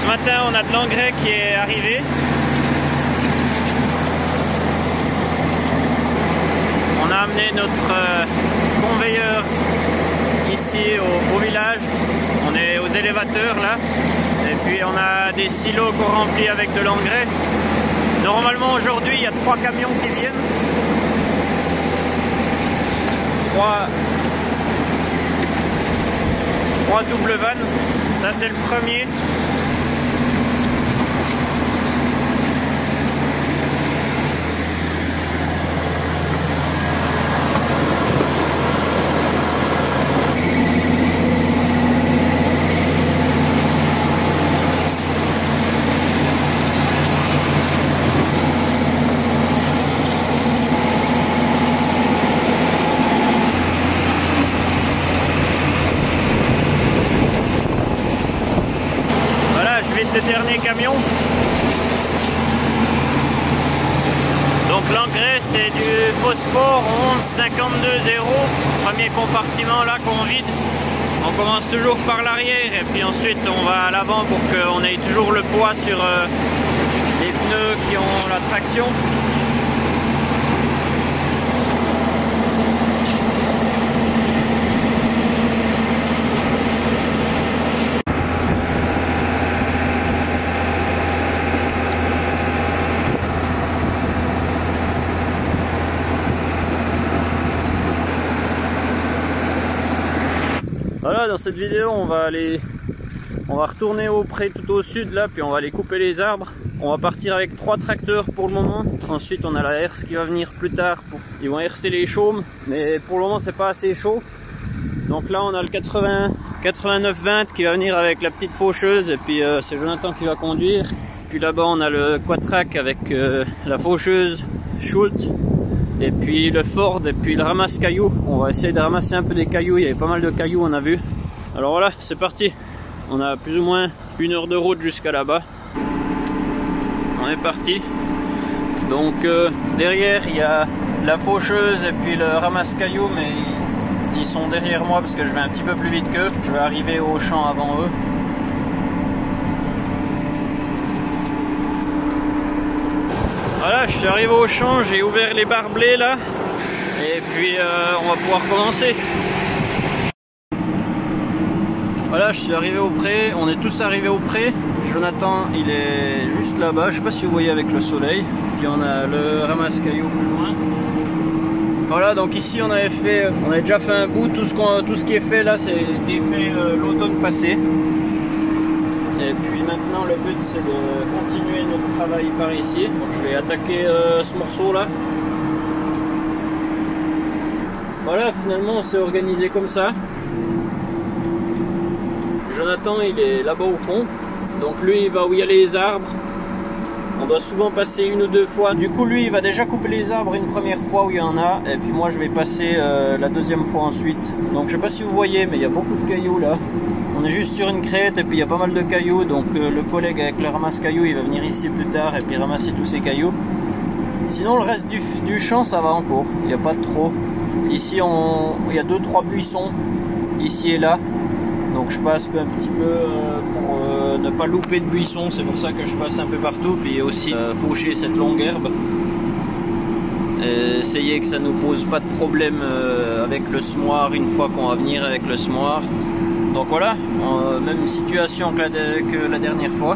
Ce matin, on a de l'engrais qui est arrivé. On a amené notre conveyeur ici au village. On est aux élévateurs là. Et puis on a des silos qu'on remplit avec de l'engrais. Normalement aujourd'hui il y a 3 camions qui viennent. 3 double vannes. Ça c'est le premier. Le dernier camion. Donc l'engrais c'est du phosphore 11,52,0, premier compartiment là qu'on vide. On commence toujours par l'arrière et puis ensuite on va à l'avant pour qu'on ait toujours le poids sur les pneus qui ont la traction. Voilà, dans cette vidéo on va retourner au pré tout au sud là, puis on va aller couper les arbres. On va partir avec 3 tracteurs pour le moment. Ensuite on a la herse qui va venir plus tard. Ils vont herser les chaumes, mais pour le moment c'est pas assez chaud. Donc là on a le 89-20 qui va venir avec la petite faucheuse, et puis c'est Jonathan qui va conduire. Puis là-bas on a le quatrac avec la faucheuse Schultz. Et puis le Ford, et puis le ramasse-cailloux. On va essayer de ramasser un peu des cailloux, il y avait pas mal de cailloux on a vu. Alors voilà, c'est parti. On a plus ou moins 1 heure de route jusqu'à là-bas. On est parti. Donc derrière il y a la faucheuse et puis le ramasse-cailloux, mais ils sont derrière moi parce que je vais un petit peu plus vite qu'eux. Je vais arriver au champ avant eux. Voilà, je suis arrivé au champ, j'ai ouvert les barbelés là, et puis on va pouvoir commencer. Voilà, je suis arrivé au pré, on est tous arrivés au pré. Jonathan, il est juste là-bas, je sais pas si vous voyez avec le soleil. Puis on a le ramasse-cailloux plus loin. Voilà, donc ici on a déjà fait un bout, tout ce qui est fait là, c'est été fait l'automne passé. Et puis maintenant le but c'est de continuer notre travail par ici. Donc je vais attaquer ce morceau là. Voilà, finalement on s'est organisé comme ça. Jonathan il est là-bas au fond. Donc lui il va où il y a les arbres. On doit souvent passer 1 ou 2 fois. Du coup lui il va déjà couper les arbres une première fois où il y en a. Et puis moi je vais passer la 2e fois ensuite. Donc je sais pas si vous voyez, mais il y a beaucoup de cailloux là. On est juste sur une crête et puis il y a pas mal de cailloux. Donc le collègue avec le ramasse-cailloux il va venir ici plus tard et puis ramasser tous ces cailloux. Sinon le reste du champ ça va encore. Il n'y a pas de trop. Ici il y a 2-3 buissons ici et là. Donc je passe un petit peu pour ne pas louper de buissons. C'est pour ça que je passe un peu partout. Puis aussi faucher cette longue herbe. Et essayer que ça nous pose pas de problème avec le semoir une fois qu'on va venir avec le semoir. Donc voilà, même situation que la dernière fois.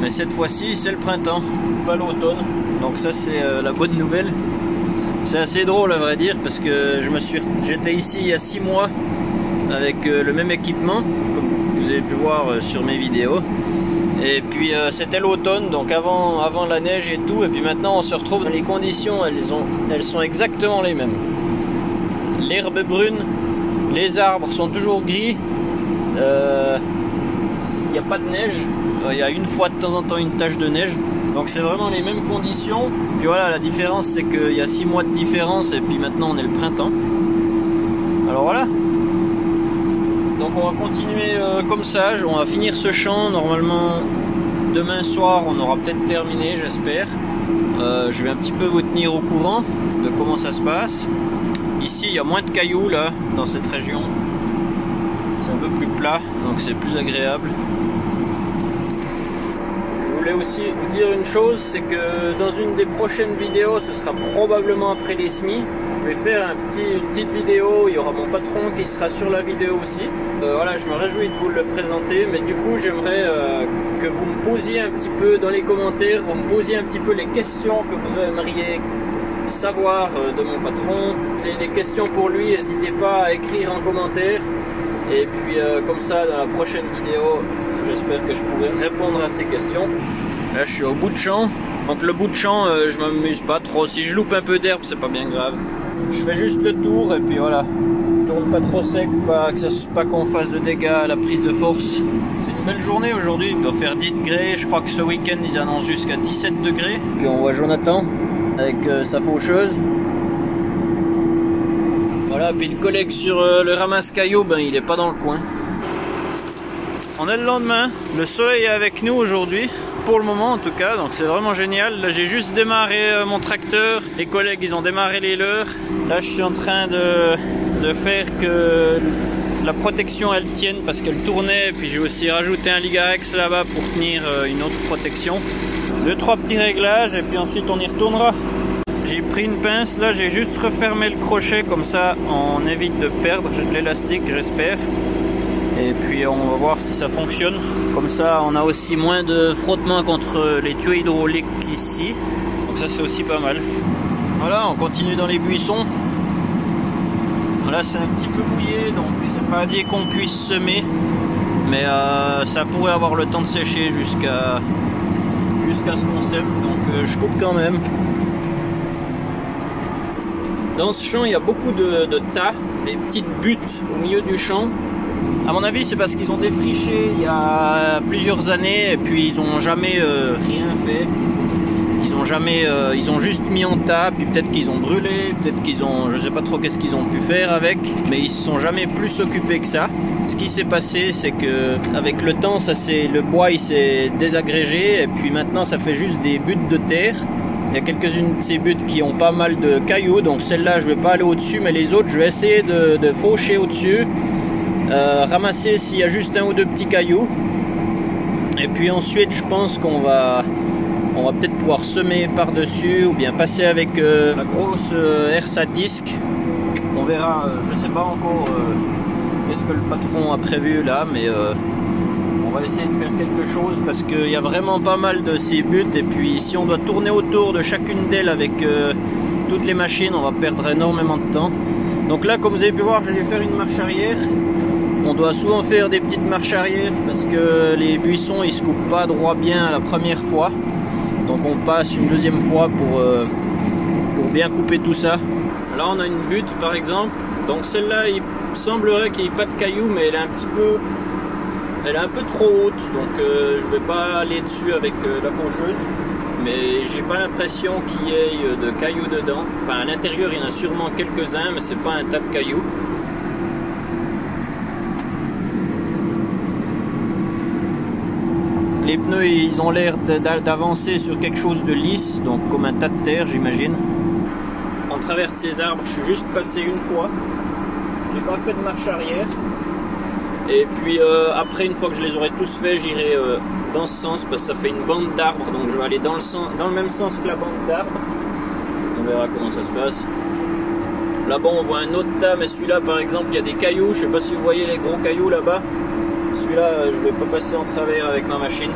Mais cette fois-ci c'est le printemps, pas l'automne. Donc ça c'est la bonne nouvelle. C'est assez drôle à vrai dire parce que j'étais ici il y a 6 mois avec le même équipement, comme vous avez pu voir sur mes vidéos. Et puis c'était l'automne, donc avant la neige et tout. Et puis maintenant on se retrouve dans les conditions, elles sont exactement les mêmes. L'herbe est brune, les arbres sont toujours gris. Il n'y a pas de neige. Il y a une fois de temps en temps une tache de neige. Donc c'est vraiment les mêmes conditions. Puis voilà, la différence c'est qu'il y a 6 mois de différence et puis maintenant on est le printemps. Alors voilà. Donc on va continuer comme ça. On va finir ce champ. Normalement demain soir on aura peut-être terminé, j'espère. Je vais un petit peu vous tenir au courant de comment ça se passe. Ici il y a moins de cailloux là dans cette région. C'est un peu plus plat donc c'est plus agréable. voulais aussi vous dire une chose, c'est que dans une des prochaines vidéos, ce sera probablement après les semis, je vais faire une petite vidéo, il y aura mon patron qui sera sur la vidéo aussi. Voilà, je me réjouis de vous le présenter, mais du coup j'aimerais que vous me posiez un petit peu dans les commentaires, vous me posiez un petit peu les questions que vous aimeriez savoir de mon patron. Si vous avez des questions pour lui, n'hésitez pas à écrire en commentaire. Et puis comme ça, dans la prochaine vidéo, j'espère que je pourrai répondre à ces questions. Là, je suis au bout de champ. Donc le bout de champ, je m'amuse pas trop. Si je loupe un peu d'herbe, c'est pas bien grave. Je fais juste le tour et puis voilà. Je tourne pas trop sec, pas qu'on fasse de dégâts à la prise de force. C'est une belle journée aujourd'hui. Il doit faire 10 degrés. Je crois que ce week-end, ils annoncent jusqu'à 17 degrés. Puis on voit Jonathan avec sa faucheuse. Voilà, puis le collègue sur le ramasse-cailloux, ben, il est pas dans le coin. On est le lendemain, le soleil est avec nous aujourd'hui, pour le moment en tout cas, donc c'est vraiment génial. Là j'ai juste démarré mon tracteur, les collègues ils ont démarré les leurs. Là je suis en train de faire que la protection elle tienne parce qu'elle tournait, et puis j'ai aussi rajouté un Ligarex là-bas pour tenir une autre protection. 2-3 petits réglages et puis ensuite on y retournera. J'ai pris une pince, là j'ai juste refermé le crochet, comme ça on évite de perdre l'élastique j'espère. Et puis on va voir si ça fonctionne. Comme ça on a aussi moins de frottement contre les tuyaux hydrauliques ici. Donc ça c'est aussi pas mal. Voilà, on continue dans les buissons. Là c'est un petit peu mouillé, donc c'est pas dit qu'on puisse semer. Mais ça pourrait avoir le temps de sécher jusqu'à ce qu'on sème. Donc je coupe quand même. Dans ce champ, il y a beaucoup de tas, des petites buttes au milieu du champ. À mon avis, c'est parce qu'ils ont défriché il y a plusieurs années et puis ils n'ont jamais rien fait. Ils ont juste mis en tas, puis peut-être qu'ils ont brûlé, peut-être qu'ils ont, je sais pas trop qu'est-ce qu'ils ont pu faire avec, mais ils se sont jamais plus occupés que ça. Ce qui s'est passé, c'est que avec le temps, le bois il s'est désagrégé et puis maintenant ça fait juste des buttes de terre. Il y a quelques-unes de ces buttes qui ont pas mal de cailloux, donc celle-là je vais pas aller au-dessus, mais les autres je vais essayer de faucher au-dessus, ramasser s'il y a juste un ou deux petits cailloux, et puis ensuite je pense qu'on va peut-être pouvoir semer par-dessus ou bien passer avec la grosse RSA disque. On verra, je sais pas encore qu'est-ce que le patron a prévu là, mais on va essayer de faire quelque chose parce qu'il y a vraiment pas mal de ces buts, et puis si on doit tourner autour de chacune d'elles avec toutes les machines, on va perdre énormément de temps. Donc là, comme vous avez pu voir, je vais faire une marche arrière. On doit souvent faire des petites marches arrière parce que les buissons ils se coupent pas droit bien la première fois. Donc on passe une deuxième fois pour bien couper tout ça. Là on a une butte par exemple. Donc celle-là il semblerait qu'il n'y ait pas de cailloux, mais elle est un peu trop haute, donc je vais pas aller dessus avec la faucheuse, mais j'ai pas l'impression qu'il y ait de cailloux dedans. Enfin à l'intérieur il y en a sûrement quelques-uns, mais c'est pas un tas de cailloux. Les pneus ils ont l'air d'avancer sur quelque chose de lisse, donc comme un tas de terre j'imagine. On traverse ces arbres, je suis juste passé une fois, j'ai pas fait de marche arrière. Et puis après, une fois que je les aurai tous faits, j'irai dans ce sens parce que ça fait une bande d'arbres, donc je vais aller dans le même sens que la bande d'arbres. On verra comment ça se passe. Là-bas on voit un autre tas, mais celui-là par exemple il y a des cailloux, je sais pas si vous voyez les gros cailloux là-bas. Celui-là je vais pas passer en travers avec ma machine.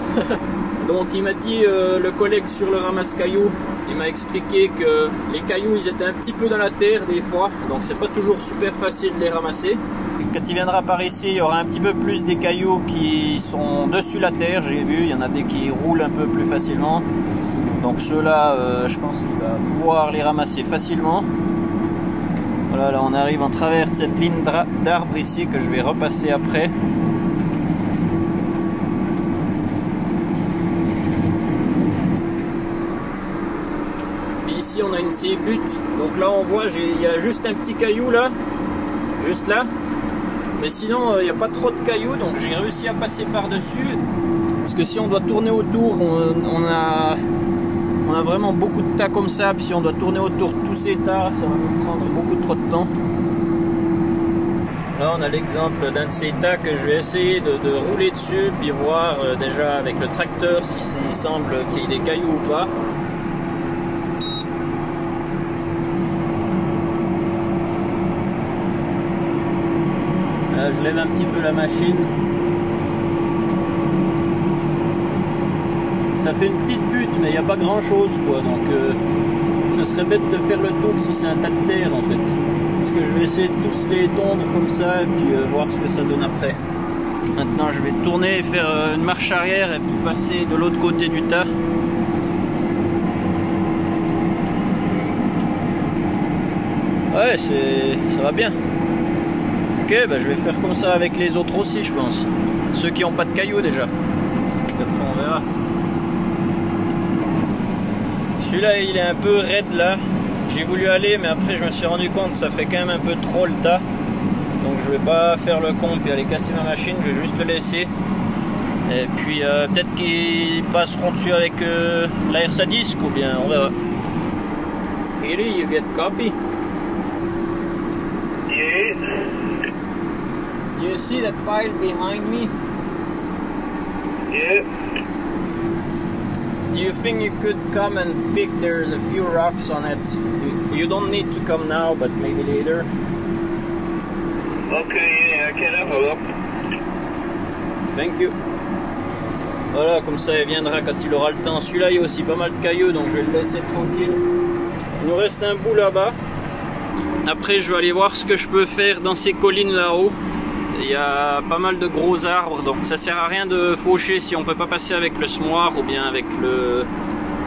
Donc il m'a dit, le collègue sur le ramasse-cailloux, il m'a expliqué que les cailloux ils étaient un petit peu dans la terre des fois, donc c'est pas toujours super facile de les ramasser. Quand il viendra par ici, il y aura un petit peu plus des cailloux qui sont dessus la terre, j'ai vu, il y en a des qui roulent un peu plus facilement. Donc ceux-là, je pense qu'il va pouvoir les ramasser facilement. Voilà, là on arrive en travers de cette ligne d'arbres ici que je vais repasser après. Puis ici on a une de ces buttes, donc là on voit, il y a juste un petit caillou là, juste là. Mais sinon, il n'y a pas trop de cailloux, donc j'ai réussi à passer par-dessus. Parce que si on doit tourner autour, on a vraiment beaucoup de tas comme ça. Puis si on doit tourner autour de tous ces tas, ça va nous prendre beaucoup trop de temps. Là on a l'exemple d'un de ces tas que je vais essayer de rouler dessus, puis voir déjà avec le tracteur s'il semble qu'il y ait des cailloux ou pas. Là je lève un petit peu la machine. Ça fait une petite butte mais il n'y a pas grand chose quoi, donc ce serait bête de faire le tour si c'est un tas de terre en fait. Parce que je vais essayer de tous les tondre comme ça et puis voir ce que ça donne après. Maintenant je vais tourner et faire une marche arrière et puis passer de l'autre côté du tas. Ouais, ça va bien. Ok, bah je vais faire comme ça avec les autres aussi je pense. Ceux qui n'ont pas de cailloux déjà. Après on verra. Celui-là il est un peu raide là. J'ai voulu aller mais après je me suis rendu compte que ça fait quand même un peu trop le tas. Donc je vais pas faire le con et aller casser ma machine, je vais juste le laisser. Et puis peut-être qu'ils passeront dessus avec la RSA disc ou bien on verra. Here you get copy. Yeah. Do you see that pile behind me? Yeah. Do you think you could come and pick? There's a few rocks on it. You don't need to come now, but maybe later. Okay, yeah, I can have a look. Thank you. Voilà, comme ça il viendra quand il aura le temps. Celui-là il y a aussi pas mal de cailloux, donc je vais le laisser tranquille. Il nous reste un bout là-bas. Après je vais aller voir ce que je peux faire dans ces collines là-haut. Il y a pas mal de gros arbres, donc ça sert à rien de faucher si on peut pas passer avec le semoir ou bien avec le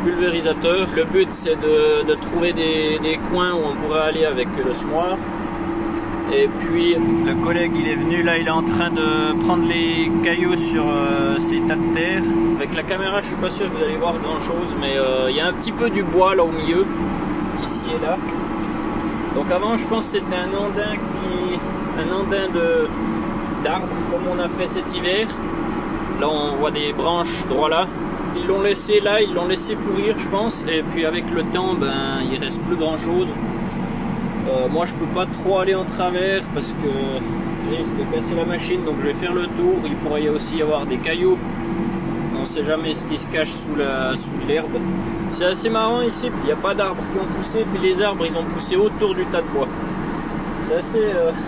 pulvérisateur. Le but c'est de trouver des coins où on pourrait aller avec le semoir. Et puis un collègue il est venu là, il est en train de prendre les cailloux sur ces tas de terre. Avec la caméra je suis pas sûr que vous allez voir grand chose, mais il y a un petit peu du bois là au milieu, ici et là. Donc avant je pense que c'était un andin d'arbres comme on a fait cet hiver. Là on voit des branches droit là. Ils l'ont laissé là, ils l'ont laissé pourrir je pense. Et puis avec le temps ben il reste plus grand chose. Moi je peux pas trop aller en travers parce que je risque de casser la machine, donc je vais faire le tour. Il pourrait aussi y avoir des cailloux. On sait jamais ce qui se cache sous l'herbe. C'est assez marrant ici, il n'y a pas d'arbres qui ont poussé, puis les arbres ils ont poussé autour du tas de bois. C'est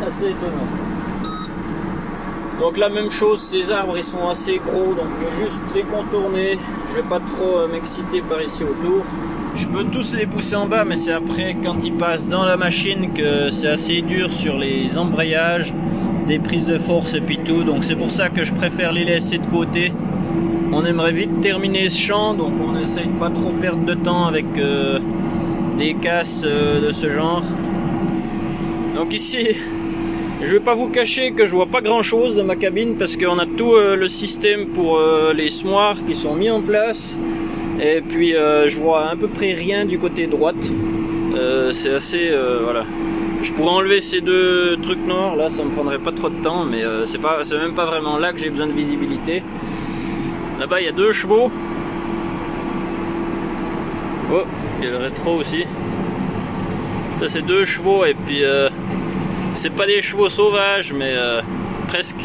assez étonnant. Donc la même chose, ces arbres ils sont assez gros, donc je vais juste les contourner. Je vais pas trop m'exciter par ici autour. Je peux tous les pousser en bas, mais c'est après quand ils passent dans la machine que c'est assez dur sur les embrayages, des prises de force et puis tout. Donc c'est pour ça que je préfère les laisser de côté. On aimerait vite terminer ce champ, donc on essaye de pas trop perdre de temps avec des casses de ce genre. Donc ici, je vais pas vous cacher que je vois pas grand chose dans ma cabine parce qu'on a tout le système pour les semoirs qui sont mis en place. Et puis je vois à peu près rien du côté droite. C'est assez voilà. Je pourrais enlever ces deux trucs noirs là, ça me prendrait pas trop de temps, mais c'est même pas vraiment là que j'ai besoin de visibilité. Là-bas il y a 2 chevaux. Oh, il y a le rétro aussi. Ça c'est 2 chevaux et puis c'est pas des chevaux sauvages mais presque.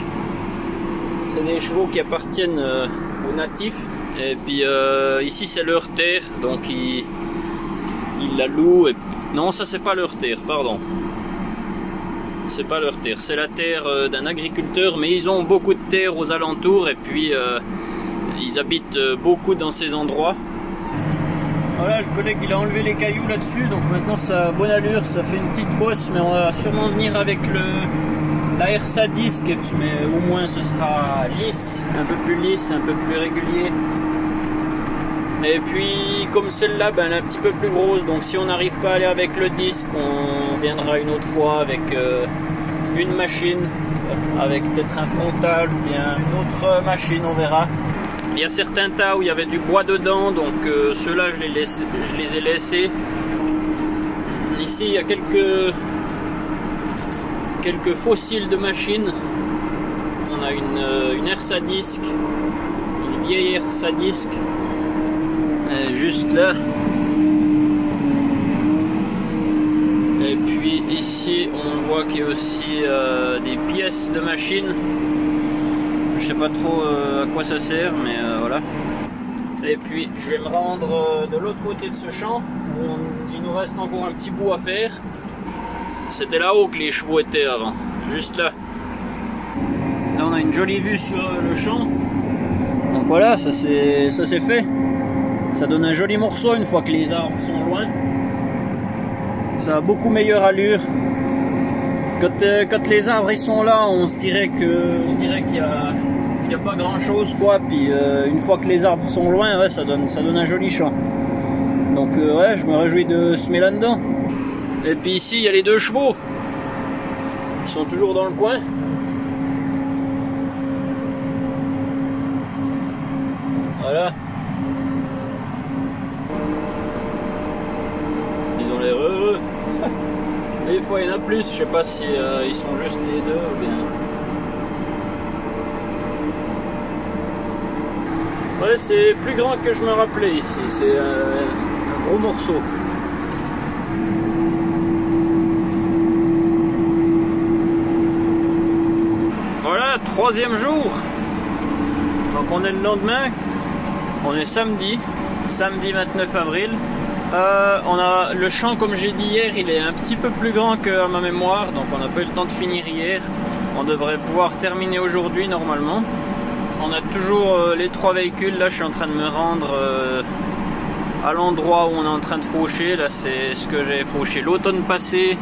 C'est des chevaux qui appartiennent aux natifs. Et puis ici c'est leur terre, donc ils la louent. Et... Non, ça c'est pas leur terre, pardon. C'est pas leur terre, c'est la terre d'un agriculteur, mais ils ont beaucoup de terre aux alentours et puis ils habitent beaucoup dans ces endroits. Voilà, le collègue il a enlevé les cailloux là-dessus, donc maintenant ça a bonne allure, ça fait une petite bosse, mais on va sûrement venir avec la RSA disc, mais au moins ce sera lisse, un peu plus lisse, un peu plus régulier. Et puis comme celle-là, ben, elle est un petit peu plus grosse, donc si on n'arrive pas à aller avec le disque, on viendra une autre fois avec une machine, avec peut-être un frontal ou bien une autre machine, on verra. Il y a certains tas où il y avait du bois dedans, donc ceux-là je les ai laissés. Ici il y a quelques fossiles de machines. On a une RSA disc, une vieille RSA disc, juste là. Et puis ici ici on voit qu'il y a aussi des pièces de machines. Je sais pas trop à quoi ça sert, mais voilà. Et puis je vais me rendre de l'autre côté de ce champ où il nous reste encore un petit bout à faire. C'était là-haut que les chevaux étaient avant, juste là. Là on a une jolie vue sur le champ. Donc voilà, ça c'est fait. Ça donne un joli morceau une fois que les arbres sont loin. Ça a beaucoup meilleure allure. Quand les arbres ils sont là, on dirait qu'il y a pas grand chose quoi. Puis une fois que les arbres sont loin, ouais, ça donne un joli champ. Donc ouais, je me réjouis de se mettre là-dedans. Et puis ici il y a les deux chevaux. Ils sont toujours dans le coin. Voilà. Ils ont l'air heureux. Des fois il y en a plus, je sais pas si ils sont juste les deux ou bien. Ouais, c'est plus grand que je me rappelais ici, c'est un gros morceau. Voilà, troisième jour. Donc on est le lendemain, on est samedi 29 avril. On a le champ, comme j'ai dit hier, il est un petit peu plus grand que à ma mémoire, donc on n'a pas eu le temps de finir hier. On devrait pouvoir terminer aujourd'hui normalement. On a toujours les trois véhicules. Là je suis en train de me rendre à l'endroit où on est en train de faucher. Là c'est ce que j'ai fauché l'automne passé.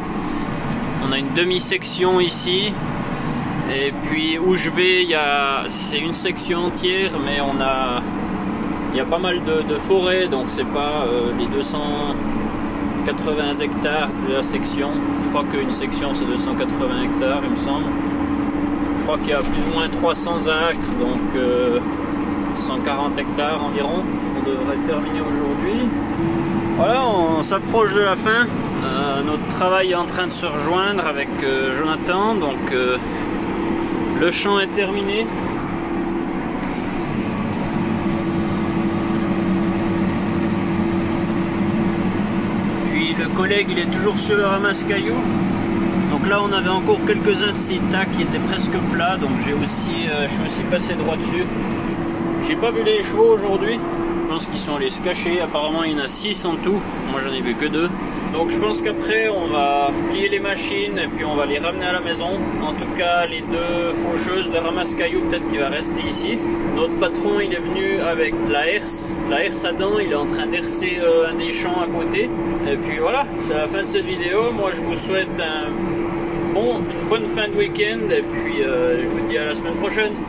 On a une demi-section ici. Et puis où je vais, c'est une section entière, mais il y a pas mal de forêts, donc c'est pas les 280 hectares de la section. Je crois qu'une section c'est 280 hectares il me semble. Je crois qu'il y a plus ou moins 300 acres, donc 140 hectares environ. On devrait terminer aujourd'hui. Voilà, on s'approche de la fin. Notre travail est en train de se rejoindre avec Jonathan, donc le champ est terminé. Puis le collègue il est toujours sur le ramasse-cailloux. Donc là on avait encore quelques-uns de ces tas qui étaient presque plats, donc je suis aussi passé droit dessus. J'ai pas vu les chevaux aujourd'hui, je pense qu'ils sont allés se cacher, apparemment il y en a 6 en tout, moi j'en ai vu que 2. Donc je pense qu'après on va plier les machines et puis on va les ramener à la maison. En tout cas les deux faucheuses de ramasse-cailloux peut-être qu'il va rester ici. Notre patron il est venu avec la herse à dents, il est en train d'herser un des champs à côté. Et puis voilà, c'est la fin de cette vidéo. Moi je vous souhaite une bonne fin de week-end et puis je vous dis à la semaine prochaine.